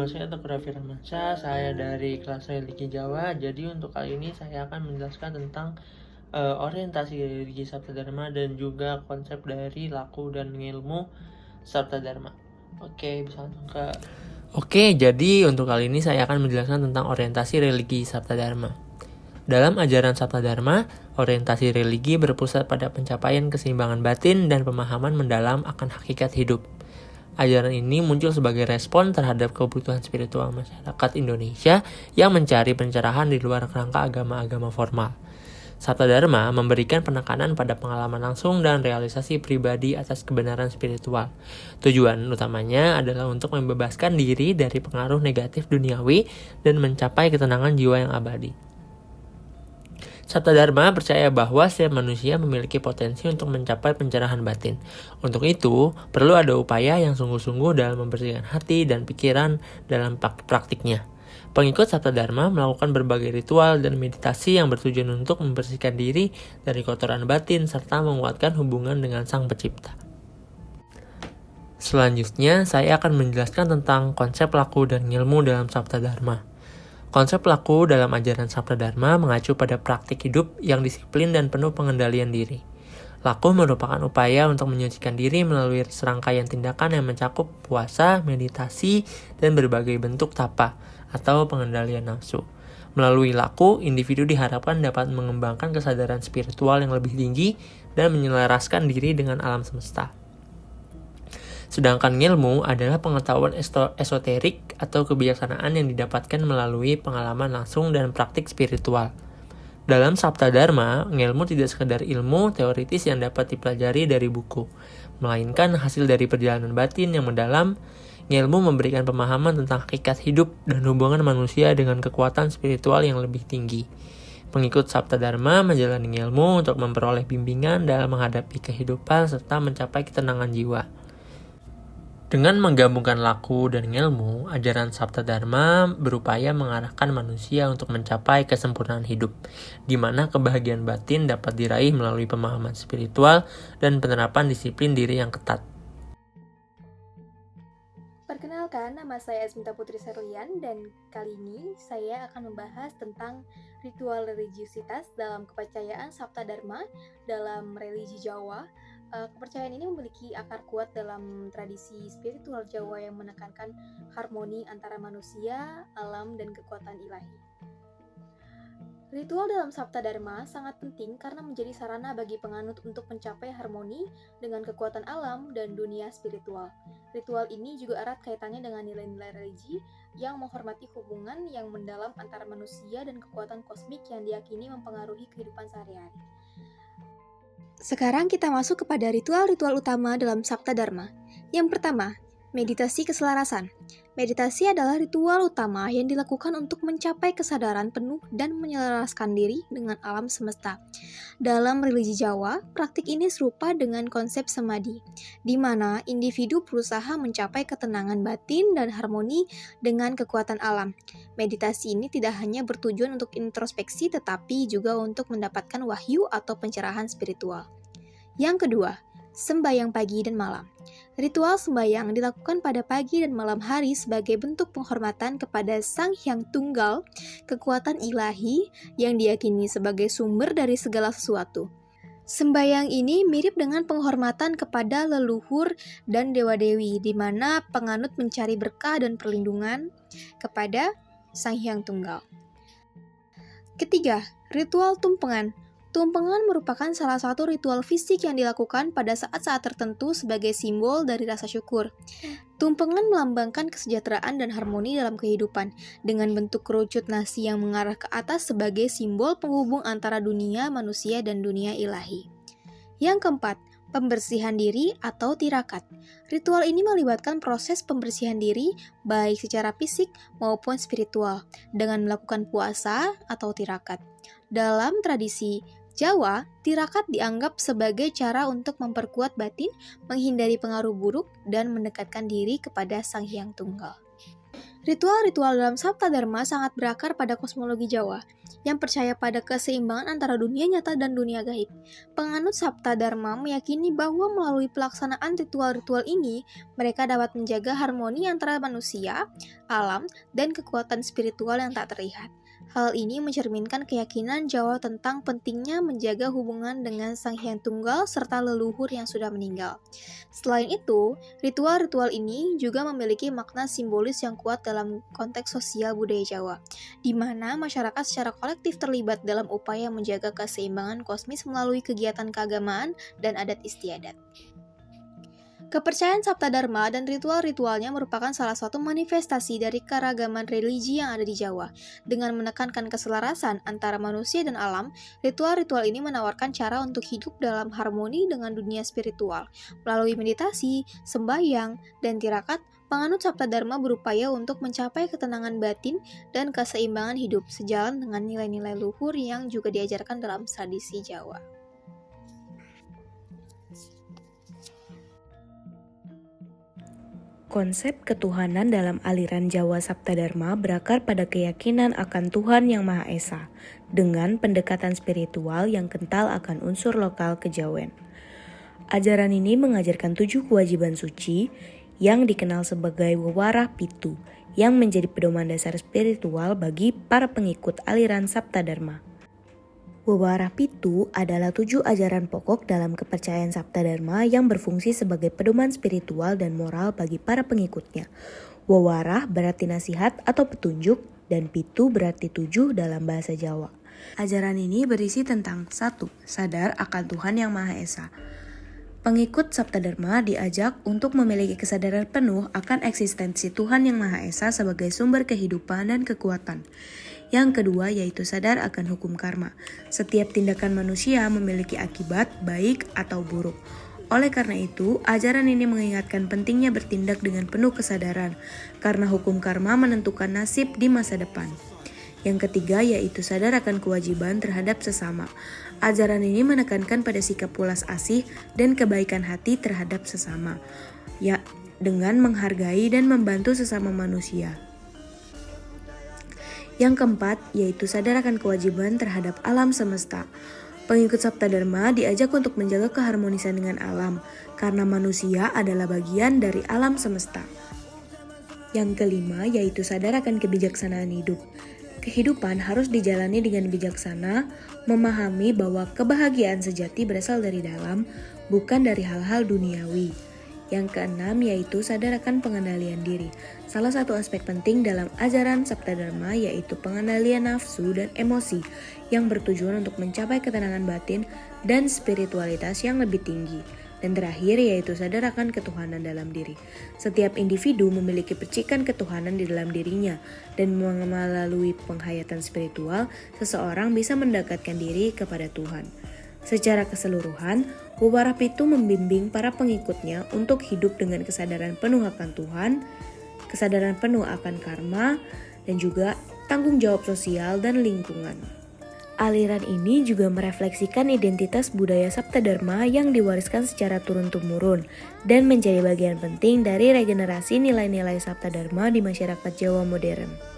nama saya Teguh Raffi Ramansyah, saya dari kelas Religi Jawa. Jadi untuk kali ini saya akan menjelaskan tentang orientasi religi Sabta Dharma dan juga konsep dari laku dan ilmu Sabta Dharma. Oke, bisa langsung ke... Oke, jadi untuk kali ini saya akan menjelaskan tentang orientasi religi Sabta Dharma. Dalam ajaran Sabta Dharma, orientasi religi berpusat pada pencapaian keseimbangan batin dan pemahaman mendalam akan hakikat hidup. Ajaran ini muncul sebagai respon terhadap kebutuhan spiritual masyarakat Indonesia yang mencari pencerahan di luar kerangka agama-agama formal. Sabta Dharma memberikan penekanan pada pengalaman langsung dan realisasi pribadi atas kebenaran spiritual. Tujuan utamanya adalah untuk membebaskan diri dari pengaruh negatif duniawi dan mencapai ketenangan jiwa yang abadi. Sabta Dharma percaya bahwa setiap manusia memiliki potensi untuk mencapai pencerahan batin. Untuk itu, perlu ada upaya yang sungguh-sungguh dalam membersihkan hati dan pikiran dalam praktiknya. Pengikut Sabta Dharma melakukan berbagai ritual dan meditasi yang bertujuan untuk membersihkan diri dari kotoran batin serta menguatkan hubungan dengan Sang Pencipta. Selanjutnya, saya akan menjelaskan tentang konsep laku dan ilmu dalam Sabta Dharma. Konsep laku dalam ajaran Sabta Dharma mengacu pada praktik hidup yang disiplin dan penuh pengendalian diri. Laku merupakan upaya untuk menyucikan diri melalui serangkaian tindakan yang mencakup puasa, meditasi, dan berbagai bentuk tapa atau pengendalian nafsu. Melalui laku, individu diharapkan dapat mengembangkan kesadaran spiritual yang lebih tinggi dan menyelaraskan diri dengan alam semesta. Sedangkan ilmu adalah pengetahuan esoterik atau kebijaksanaan yang didapatkan melalui pengalaman langsung dan praktik spiritual. Dalam Sabta Dharma, ilmu tidak sekedar ilmu teoritis yang dapat dipelajari dari buku, melainkan hasil dari perjalanan batin yang mendalam. Ilmu memberikan pemahaman tentang hakikat hidup dan hubungan manusia dengan kekuatan spiritual yang lebih tinggi. Pengikut Sabta Dharma menjalani ilmu untuk memperoleh bimbingan dalam menghadapi kehidupan serta mencapai ketenangan jiwa. Dengan menggabungkan laku dan ilmu, ajaran Sabta Dharma berupaya mengarahkan manusia untuk mencapai kesempurnaan hidup, di mana kebahagiaan batin dapat diraih melalui pemahaman spiritual dan penerapan disiplin diri yang ketat. Perkenalkan, nama saya Asminta Putri Serlian dan kali ini saya akan membahas tentang ritual religiusitas dalam kepercayaan Sabta Dharma dalam religi Jawa. Kepercayaan ini memiliki akar kuat dalam tradisi spiritual Jawa yang menekankan harmoni antara manusia, alam, dan kekuatan ilahi. Ritual dalam Sabta Dharma sangat penting karena menjadi sarana bagi penganut untuk mencapai harmoni dengan kekuatan alam dan dunia spiritual. Ritual ini juga erat kaitannya dengan nilai-nilai religi yang menghormati hubungan yang mendalam antara manusia dan kekuatan kosmik yang diyakini mempengaruhi kehidupan sehari-hari. Sekarang kita masuk kepada ritual-ritual utama dalam Sabta Dharma. Yang pertama, meditasi keselarasan. Meditasi adalah ritual utama yang dilakukan untuk mencapai kesadaran penuh dan menyelaraskan diri dengan alam semesta. Dalam religi Jawa, praktik ini serupa dengan konsep samadhi, di mana individu berusaha mencapai ketenangan batin dan harmoni dengan kekuatan alam. Meditasi ini tidak hanya bertujuan untuk introspeksi, tetapi juga untuk mendapatkan wahyu atau pencerahan spiritual. Yang kedua, sembahyang pagi dan malam. Ritual sembahyang dilakukan pada pagi dan malam hari sebagai bentuk penghormatan kepada Sang Hyang Tunggal, kekuatan ilahi yang diyakini sebagai sumber dari segala sesuatu. Sembahyang ini mirip dengan penghormatan kepada leluhur dan dewa-dewi, di mana penganut mencari berkah dan perlindungan kepada Sang Hyang Tunggal. Ketiga, ritual tumpengan. Tumpengan merupakan salah satu ritual fisik yang dilakukan pada saat-saat tertentu sebagai simbol dari rasa syukur. Tumpengan melambangkan kesejahteraan dan harmoni dalam kehidupan, dengan bentuk kerucut nasi yang mengarah ke atas sebagai simbol penghubung antara dunia manusia dan dunia ilahi. Yang keempat, pembersihan diri atau tirakat. Ritual ini melibatkan proses pembersihan diri baik secara fisik maupun spiritual dengan melakukan puasa atau tirakat. Dalam tradisi Jawa, tirakat dianggap sebagai cara untuk memperkuat batin, menghindari pengaruh buruk, dan mendekatkan diri kepada Sang Hyang Tunggal. Ritual-ritual dalam Sabta Dharma sangat berakar pada kosmologi Jawa, yang percaya pada keseimbangan antara dunia nyata dan dunia gaib. Penganut Sabta Dharma meyakini bahwa melalui pelaksanaan ritual-ritual ini, mereka dapat menjaga harmoni antara manusia, alam, dan kekuatan spiritual yang tak terlihat. Hal ini mencerminkan keyakinan Jawa tentang pentingnya menjaga hubungan dengan Sang Hyang Tunggal serta leluhur yang sudah meninggal. Selain itu, ritual-ritual ini juga memiliki makna simbolis yang kuat dalam konteks sosial budaya Jawa, di mana masyarakat secara kolektif terlibat dalam upaya menjaga keseimbangan kosmis melalui kegiatan keagamaan dan adat istiadat. Kepercayaan Sabta Dharma dan ritual-ritualnya merupakan salah satu manifestasi dari keragaman religi yang ada di Jawa. Dengan menekankan keselarasan antara manusia dan alam, ritual-ritual ini menawarkan cara untuk hidup dalam harmoni dengan dunia spiritual. Melalui meditasi, sembahyang, dan tirakat, penganut Sabta Dharma berupaya untuk mencapai ketenangan batin dan keseimbangan hidup sejalan dengan nilai-nilai luhur yang juga diajarkan dalam tradisi Jawa. Konsep ketuhanan dalam aliran Jawa Sabta Dharma berakar pada keyakinan akan Tuhan Yang Maha Esa, dengan pendekatan spiritual yang kental akan unsur lokal kejawen. Ajaran ini mengajarkan 7 kewajiban suci yang dikenal sebagai Wewarah Pitu, yang menjadi pedoman dasar spiritual bagi para pengikut aliran Sabta Dharma. Wewarah Pitu adalah 7 ajaran pokok dalam kepercayaan Sabta Dharma yang berfungsi sebagai pedoman spiritual dan moral bagi para pengikutnya. Wewarah berarti nasihat atau petunjuk, dan Pitu berarti 7 dalam bahasa Jawa. Ajaran ini berisi tentang 1. Sadar akan Tuhan Yang Maha Esa. Pengikut Sabta Dharma diajak untuk memiliki kesadaran penuh akan eksistensi Tuhan Yang Maha Esa sebagai sumber kehidupan dan kekuatan. Yang kedua yaitu sadar akan hukum karma. Setiap tindakan manusia memiliki akibat baik atau buruk. Oleh karena itu, ajaran ini mengingatkan pentingnya bertindak dengan penuh kesadaran, karena hukum karma menentukan nasib di masa depan. Yang ketiga yaitu sadar akan kewajiban terhadap sesama. Ajaran ini menekankan pada sikap pulas asih dan kebaikan hati terhadap sesama, ya, dengan menghargai dan membantu sesama manusia. Yang keempat yaitu sadar akan kewajiban terhadap alam semesta. Pengikut Sabta Dharma diajak untuk menjaga keharmonisan dengan alam, karena manusia adalah bagian dari alam semesta. Yang kelima yaitu sadar akan kebijaksanaan hidup. Kehidupan harus dijalani dengan bijaksana, memahami bahwa kebahagiaan sejati berasal dari dalam, bukan dari hal-hal duniawi. Yang keenam yaitu sadar akan pengendalian diri. Salah satu aspek penting dalam ajaran Sabta Dharma yaitu pengendalian nafsu dan emosi yang bertujuan untuk mencapai ketenangan batin dan spiritualitas yang lebih tinggi. Dan terakhir yaitu sadar akan ketuhanan dalam diri. Setiap individu memiliki percikan ketuhanan di dalam dirinya, dan melalui penghayatan spiritual, seseorang bisa mendekatkan diri kepada Tuhan. Secara keseluruhan, Wewarah Pitu membimbing para pengikutnya untuk hidup dengan kesadaran penuh akan Tuhan, kesadaran penuh akan karma, dan juga tanggung jawab sosial dan lingkungan. Aliran ini juga merefleksikan identitas budaya Sabta Dharma yang diwariskan secara turun-temurun dan menjadi bagian penting dari regenerasi nilai-nilai Sabta Dharma di masyarakat Jawa modern.